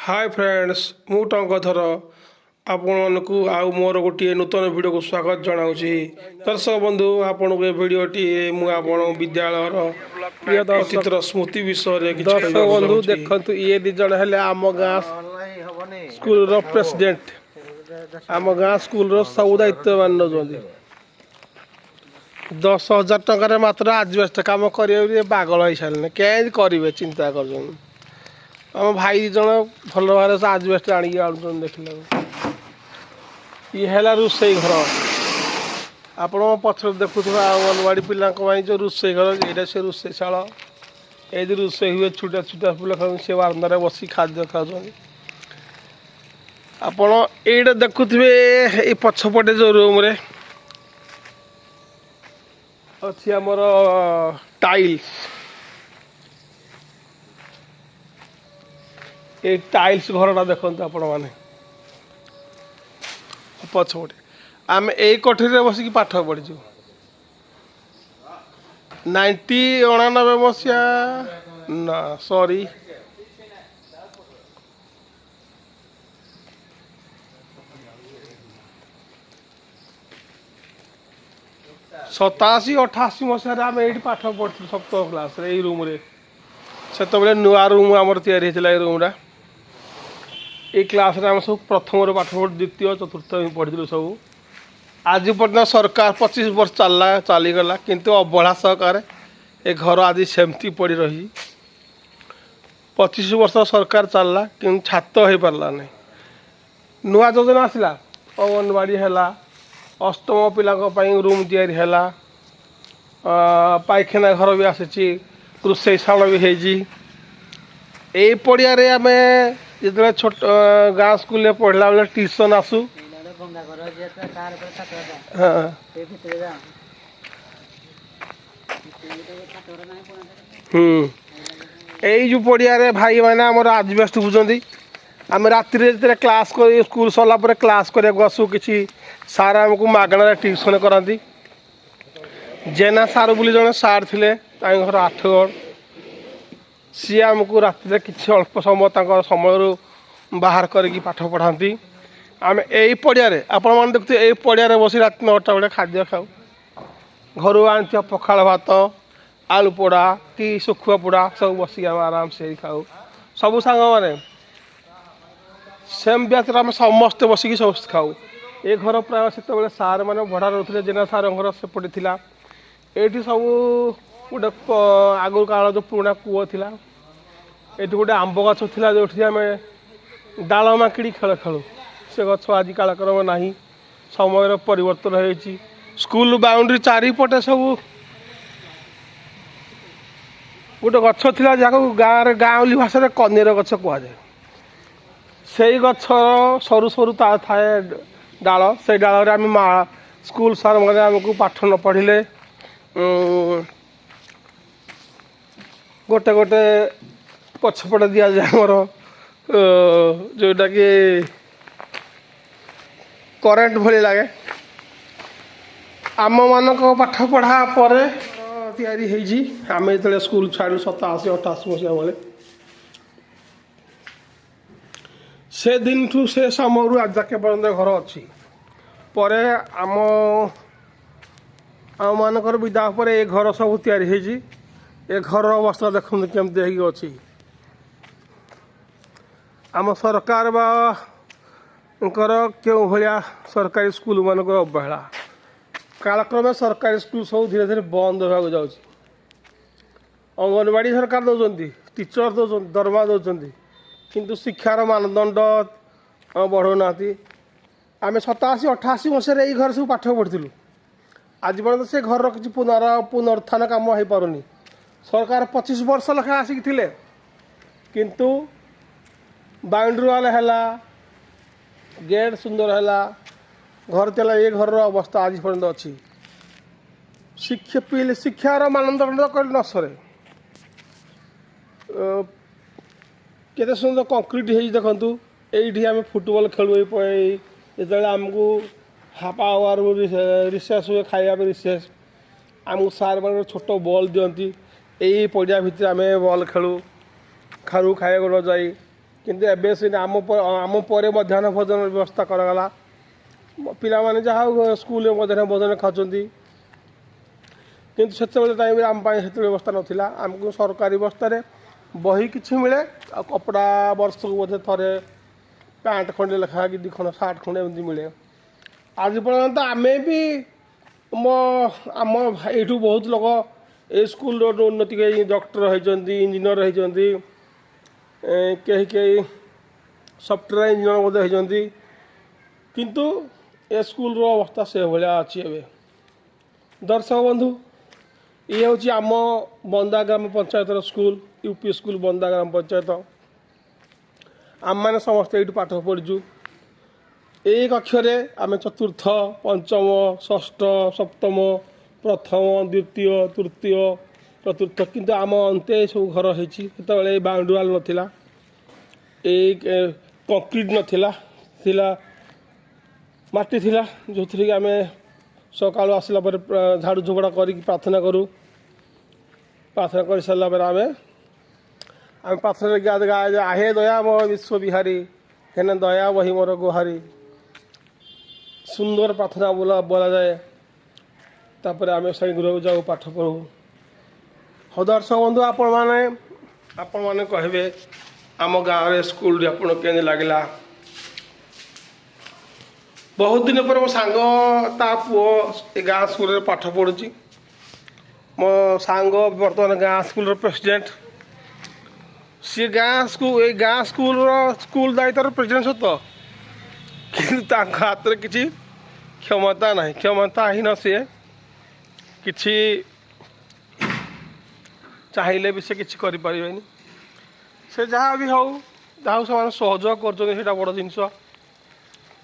Hi friends मु टंकधर आपण को आउ मोर गोटे नूतन वीडियो को स्वागत जनाऊँगी। दर्शक बंधु आपण को वीडियोटी मुझे विद्यालय प्रिय अतीतर दर्शक स्मृति विषय दर्शक बंधु देखु ये दी जन है आम गाँ स्कूल प्रेसिडेंट आम गाँ स्कूल सब दायित्व मान नौ 10,000 टकर मात्र आजबेस्ट कम करेंगे पागल हो सारे क्या करेंगे चिंता कर आम भाई जन भल भाव से आजबेस्ट आणिक आनु देख ये है रोसे घर आपण पचर देखुवा अंगनवाड़ी पिला जो रोसे घर ये से रोसे शाल ये रोसे हुए छोटा छोटा पिला से बारंदार बस खाद्य खाऊ आपण ये देखुवे ये पछपटे जो रूम रे अच्छी आमर टाइल्स ये टाइल्स घरटा देखते आपण मैंने पछपटे आम यही कठिन बसिक पाठ पढ़ीचु 1999 मसीहा ना सॉरी 87-88 मसीह आम ये पाठ पढ़ी सप्तम क्लास यही रूम रे से नुआ रूम आमर तैयारी होता है रूमटा ये क्लास आम सब प्रथम पाठ पढ़ द्वितीय चतुर्थ पढ़ी सब आज पर्यटन सरकार 25 वर्ष चलीगला किंतु अवहेला सहकार ए घर आज सेमती पड़ रही 25 वर्ष सरकार चलला कि छात हो पार्ला नहीं नुआ योजना आसला अंगनवाड़ी है अष्टम पिला रूम तैयारी है पायखाना घर भी आसी रोषेशाल भी है पड़िया आम जो छोट गाँ स्कूल पढ़ला बेले ट्यूशन आसू यही जो पड़िया भाई मैंने आमर आजबेस्ट बुझे आम राति क्लास कर स्कूल सरला क्लास करने आसू कि सार आमको मागणार ट्यूशन कराती जेना सार बोली जड़े सार थे घर 8गढ़ सी आमको राति किसी अल्प समय समय बाहर करके पाठ पढ़ाती आम यही पड़िया आपण मैंने देखते यही पड़िया बस रात 9टा बेले खाद्य खाऊ घर आनी पखाड़ भात आलू पोड़ा कि शुखुआ पोड़ा सब बस आराम से खाऊ सब सांग मैंने सेम ब्याच आम समस्ते बसिक सब खाऊ ये घर प्राय से सार मैंने भड़ा रोते जेना सार घर सेपटे थी ये सब गोटे आगु काल जो पुराना कूଅ थिला ये गोटे आंब गछ थिला जो आम डाल माकिड़ी खेल खेलु से गछ आज कालक्रम ना समय परिवर्तन हो स्कूल बाउंड्री चारिपटे सब गोटे गछ थिला जहाँ गाँव गाँवली भाषा कनेर गछ कहुए से गछ सरू सरू थाए डाल से डाल आम स्कूल सार मैंने आमको पाठ न पढ़िले गोटे गोटे पछपटे दि जाए आमर जोटा कि करेन्ट भली लगे आम मान पाठ पढ़ा पर तैयारी होती आम जो स्कूल छाड़ू 87-88 मसीहा बेले से दिन ठू से समय आज जाके पर्यटन घर अच्छी पर आम आम मानकर विदा पर ए घर सब तैयारी होती ए घर अवस्था देखते केमती अच्छी आम सरकार क्यों भाया सरकारी स्कूल मानक अवहेला कालक्रमे सरकारी स्कूल सब धीरे धीरे बंद होगा जाऊँ अंगनवाड़ी सरकार दौरान टीचर दौरान दरमा दौरान किंतु शिक्षार मानदंड बढ़ौना आम 87-88 मसीह यही घर सब पाठ पढ़ी आज पर्यटन से घर किसी पुनरुत्थान कम हो पारुनी सरकार 25 वर्ष लखा आसिक थिले किंतु बाउंड्री वाल है गेट सुंदर है घर चला ये घर अवस्था आज पर्यटन अच्छी शिक्षार मानदंड कह न सरे केते सुंदर कंक्रीट है देखु ये आम फुटबॉल खेलु जो आमको हाफ आवर रिसेस हुए खाया रिसेस आमको सार मान छोट बॉल दिखती यही पड़िया भितर आम बॉल खेलु खारू खाया न जाई କିନ୍ତୁ ଏବେ ସିନା ଆମ ପରେ ମଧ୍ୟାହ୍ନ ଭୋଜନ ବ୍ୟବସ୍ଥା କରାଗଲା। ପିଲାମାନେ ଯାହା ହଉ ସ୍କୁଲରେ ମଧ୍ୟାହ୍ନ ଭୋଜନ ଖାଉଛନ୍ତି, କିନ୍ତୁ ସେତେବେଳେ ଟାଇମ୍ରେ ଆମ ପାଇଁ ସେତେବେଳେ ବ୍ୟବସ୍ଥା ନଥିଲା। ଆମକୁ ସରକାରୀ ବ୍ୟବସ୍ଥାରେ ବହି କିଛି ମିଳେ, ଆଉ କପଡ଼ା ବର୍ଷକୁ ବୋଧେ ଥରେ ପ୍ୟାଣ୍ଟ ଖଣ୍ଡେ ଲେଖା କି 2 ଖଣ୍ଡ ସାର୍ଟ ଖଣ୍ଡେ ଏମିତି ମିଳେ। ଆଜି ପର୍ଯ୍ୟନ୍ତ ଆମେ ବି ଆମ ଏଇଠୁ ବହୁତ ଲୋକ ଏ ସ୍କୁଲର ଉନ୍ନତି କରି ଡକ୍ଟର ହେଇଛନ୍ତି, ଇଞ୍ଜିନିୟର ହେଇଛନ୍ତି, କେହି ସଫ୍ଟୱେୟାର ଇଞ୍ଜିନିୟର ମଧ୍ୟ ହେଇଛନ୍ତି, କିନ୍ତୁ ଏ ସ୍କୁଲର ଅବସ୍ଥା ସେଭଳିଆ ଅଛି ଏବେ। ଦର୍ଶକ ବନ୍ଧୁ, ଇଏ ହେଉଛି ଆମ ବନ୍ଦା ଗ୍ରାମ ପଞ୍ଚାୟତର ସ୍କୁଲ, ୟୁପି ସ୍କୁଲ ବନ୍ଦା ଗ୍ରାମ ପଞ୍ଚାୟତ। ଆମମାନେ ସମସ୍ତେ ଏଇଠୁ ପାଠ ପଢ଼ିଛୁ। ଏଇ କକ୍ଷରେ ଆମେ ଚତୁର୍ଥ, ପଞ୍ଚମ, ଷଷ୍ଠ, ସପ୍ତମ, ପ୍ରଥମ, ଦ୍ୱିତୀୟ, ତୃତୀୟ, ଚତୁର୍ଥ, କିନ୍ତୁ ଆମ ଅନ୍ତେ ସବୁ ଘର ହେଇଛି। ସେତେବେଳେ ଏଇ ବାଉଣ୍ଡରୀ ୱାଲ୍ ନଥିଲା, ଏଇ କଂକ୍ରିଟ୍ ନଥିଲା, ଥିଲା ମାଟି ଥିଲା, ଯେଉଁଥିରେ କି ଆମେ ସକାଳୁ ଆସିଲା ପରେ ଝାଡ଼ୁ ଝୁଙ୍କଡ଼ା କରିକି ପ୍ରାର୍ଥନା କରୁ। ପ୍ରାର୍ଥନା କରିସାରିଲା ପରେ ଆମେ ପ୍ରାର୍ଥନାରେ ଗାଏ ଯେ ଆହେ ଦୟାମୟ ବିଶ୍ୱ ବିହାରୀ, ହେନେ ଦୟା ବହି ମୋର ଗୁହାରୀ। ସୁନ୍ଦର ପ୍ରାର୍ଥନା ବୋଲାଯାଏ। ତାପରେ ଆମେ ଶ୍ରେଣୀ ଗୃହକୁ ଯାଉ, ପାଠ ପଢ଼ୁ। ହଉ ଦର୍ଶକ ବନ୍ଧୁ, ଆପଣମାନେ କହିବେ ଆମ ଗାଁରେ ସ୍କୁଲରେ ଆପଣ କେମିତି ଲାଗିଲା। ବହୁତ ଦିନ ପରେ ମୋ ସାଙ୍ଗ ତା ପୁଅ ଏ ଗାଁ ସ୍କୁଲରେ ପାଠ ପଢ଼ୁଛି। ମୋ ସାଙ୍ଗ ବର୍ତ୍ତମାନ ଗାଁ ସ୍କୁଲର ପ୍ରେସିଡେଣ୍ଟ। ସିଏ ଏଇ ଗାଁ ସ୍କୁଲ ଦାୟିତ୍ୱର ପ୍ରେସିଡେଣ୍ଟ ସତ, କିନ୍ତୁ ତାଙ୍କ ହାତରେ କିଛି କ୍ଷମତା ନାହିଁ, କ୍ଷମତାହୀନ ସିଏ। କିଛି ଚାହିଁଲେ ବି ସେ କିଛି କରିପାରିବେନି। ସେ ଯାହା ବି ହଉ ସେମାନେ ସହଯୋଗ କରୁଛନ୍ତି, ସେଇଟା ବଡ଼ ଜିନିଷ।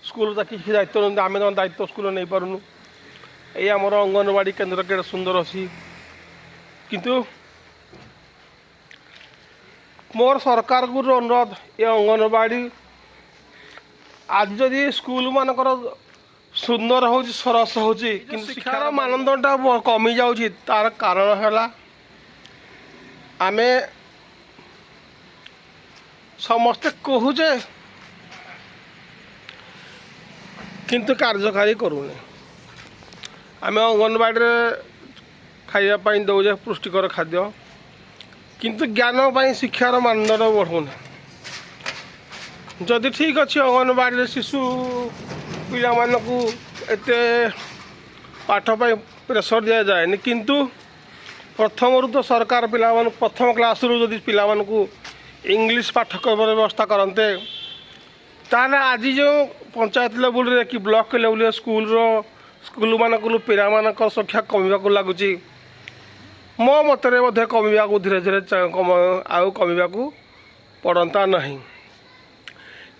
ସ୍କୁଲ କିଛି ଦାୟିତ୍ୱ ନିଅନ୍ତି, ଆମେ ତାଙ୍କ ଦାୟିତ୍ୱ ସ୍କୁଲ ନେଇପାରୁନୁ। ଏଇ ଆମର ଅଙ୍ଗନବାଡ଼ି କେନ୍ଦ୍ର କେଡ଼େ ସୁନ୍ଦର ଅଛି, କିନ୍ତୁ ମୋର ସରକାରକୁ ଅନୁରୋଧ, ଏ ଅଙ୍ଗନବାଡ଼ି ଆଜି ଯଦି ସ୍କୁଲମାନଙ୍କର ସୁନ୍ଦର ହେଉଛି, ସରସ ହେଉଛି, କିନ୍ତୁ ଶିକ୍ଷାର ମାନଦଣ୍ଡଟା କମିଯାଉଛି। ତା'ର କାରଣ ହେଲା ଆମେ ସମସ୍ତେ କହୁଛେ କିନ୍ତୁ କାର୍ଯ୍ୟକାରୀ କରୁନି। ଆମେ ଅଙ୍ଗନବାଡ଼ିରେ ଖାଇବା ପାଇଁ ଦେଉଛେ ପୁଷ୍ଟିକର ଖାଦ୍ୟ, କିନ୍ତୁ ଜ୍ଞାନ ପାଇଁ ଶିକ୍ଷାର ମାନଦଣ୍ଡ ବଢ଼ୁନି। ଯଦି ଠିକ୍ ଅଛି ଅଙ୍ଗନବାଡ଼ିରେ ଶିଶୁ ପିଲାମାନଙ୍କୁ ଏତେ ପାଠ ପାଇଁ ପ୍ରେସର ଦିଆଯାଏନି, କିନ୍ତୁ ପ୍ରଥମରୁ ତ ସରକାର ପିଲାମାନଙ୍କୁ ପ୍ରଥମ କ୍ଲାସ୍ରୁ ଯଦି ପିଲାମାନଙ୍କୁ ଇଂଲିଶ ପାଠ୍ୟକ୍ରମର ବ୍ୟବସ୍ଥା କରନ୍ତେ, ତାହେଲେ ଆଜି ଯେଉଁ ପଞ୍ଚାୟତ ଲେବୁଲରେ କି ବ୍ଲକ ଲେବୁଲରେ ସ୍କୁଲମାନଙ୍କରୁ ପିଲାମାନଙ୍କ ସଂଖ୍ୟା କମିବାକୁ ଲାଗୁଛି, ମୋ ମତରେ ମଧ୍ୟ କମିବାକୁ ଧୀରେ ଧୀରେ ଆଉ କମିବାକୁ ପଡ଼ନ୍ତା ନାହିଁ।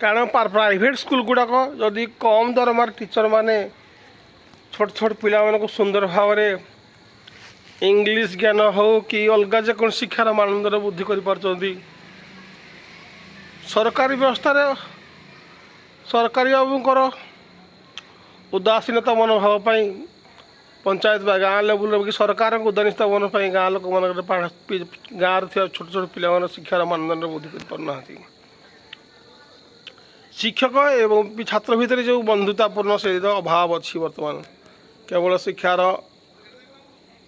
କାରଣ ପ୍ରାଇଭେଟ୍ ସ୍କୁଲ ଗୁଡ଼ାକ ଯଦି କମ୍ ଦରମାର ଟିଚରମାନେ ଛୋଟ ପିଲାମାନଙ୍କୁ ସୁନ୍ଦର ଭାବରେ ଇଂଲିଶ ଜ୍ଞାନ ହେଉ କି ଅଲଗା ଯେକୌଣସି ଶିକ୍ଷାର ମାନଦଣ୍ଡ ବୃଦ୍ଧି କରିପାରୁଛନ୍ତି, ସରକାରୀ ବ୍ୟବସ୍ଥାରେ ସରକାରୀ ବାବୁଙ୍କର ଉଦାସୀନତା ମନୋଭାବ ପାଇଁ ପଞ୍ଚାୟତ ବା ଗାଁ ଲେବୁଲରେ କି ସରକାରଙ୍କ ଉଦାସୀନତା ମନ ପାଇଁ ଗାଁ ଲୋକମାନଙ୍କର ଗାଁରେ ଥିବା ଛୋଟ ପିଲାମାନଙ୍କ ଶିକ୍ଷାର ମାନଦଣ୍ଡ ବୃଦ୍ଧି କରିପାରୁନାହାନ୍ତି। ଶିକ୍ଷକ ଏବଂ ଛାତ୍ର ଭିତରେ ଯେଉଁ ବନ୍ଧୁତାପୂର୍ଣ୍ଣ ସେଇର ଅଭାବ ଅଛି। ବର୍ତ୍ତମାନ କେବଳ ଶିକ୍ଷାର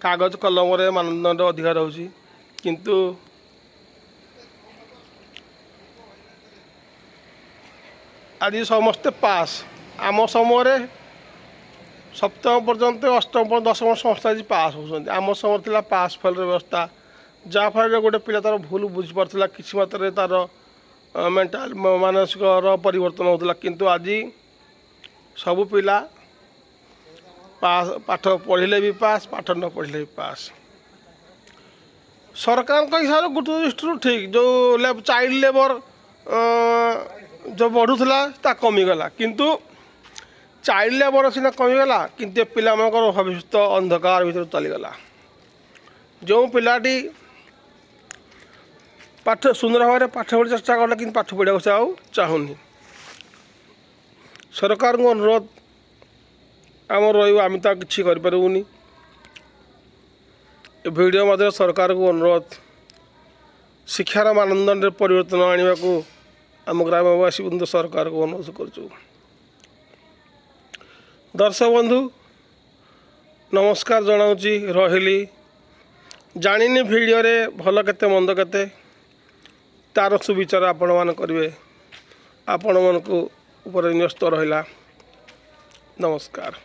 କାଗଜ କଲମରେ ମାନଦଣ୍ଡ ଅଧିକା ରହୁଛି, କିନ୍ତୁ ଆଜି ସମସ୍ତେ ପାସ୍। ଆମ ସମୟରେ ସପ୍ତମ ପର୍ଯ୍ୟନ୍ତ, ଅଷ୍ଟମ ଦଶମ ସମସ୍ତେ ଆଜି ପାସ୍ ହେଉଛନ୍ତି। ଆମ ସମୟରେ ଥିଲା ପାସ୍ ଫେଲ୍ର ବ୍ୟବସ୍ଥା, ଯାହାଫଳରେ ଗୋଟେ ପିଲା ତା'ର ଭୁଲ ବୁଝିପାରୁଥିଲା, କିଛି ମାତ୍ରାରେ ତା'ର ମାନସିକର ପରିବର୍ତ୍ତନ ହେଉଥିଲା। କିନ୍ତୁ ଆଜି ସବୁ ପିଲା ପାଠ ପଢ଼ିଲେ ବି ପାସ୍, ପାଠ ନ ପଢ଼ିଲେ ବି ପାସ୍। ସରକାରଙ୍କ ହିସାବରେ ଗୋଟେ ଦୃଷ୍ଟିରୁ ଠିକ୍, ଯେଉଁ ଚାଇଲ୍ଡ ଲେବର ଯେଉଁ ବଢ଼ୁଥିଲା ତା କମିଗଲା, କିନ୍ତୁ ଚାଇଲ୍ଡ ଲେବର ସିନା କମିଗଲା, କିନ୍ତୁ ଏ ପିଲାମାନଙ୍କର ଭବିଷ୍ୟତ ଅନ୍ଧକାର ଭିତରେ ଚାଲିଗଲା। ଯେଉଁ ପିଲାଟି ସୁନ୍ଦର ଭାବରେ ପାଠ ପଢ଼ି ଚେଷ୍ଟା କଲା, କିନ୍ତୁ ପାଠ ପଢ଼ିବାକୁ ସେ ଆଉ ଚାହୁଁନି। ସରକାରଙ୍କୁ ଅନୁରୋଧ ଆମର ରହିବ, ଆମେ ତ କିଛି କରିପାରିବୁନି। ଏ ଭିଡ଼ିଓ ମଧ୍ୟରେ ସରକାରଙ୍କୁ ଅନୁରୋଧ, ଶିକ୍ଷାର ମାନଦଣ୍ଡରେ ପରିବର୍ତ୍ତନ ଆଣିବାକୁ आम ग्रामवासी बंधु सरकार को अनुरोध करूँ। दर्शक बंधु नमस्कार जनाऊँगी रही जानी भिडियो रे भल केते मंद केते तार सुविचार आपण मान करेंगे आपण मन को न्यस्त रहा। नमस्कार।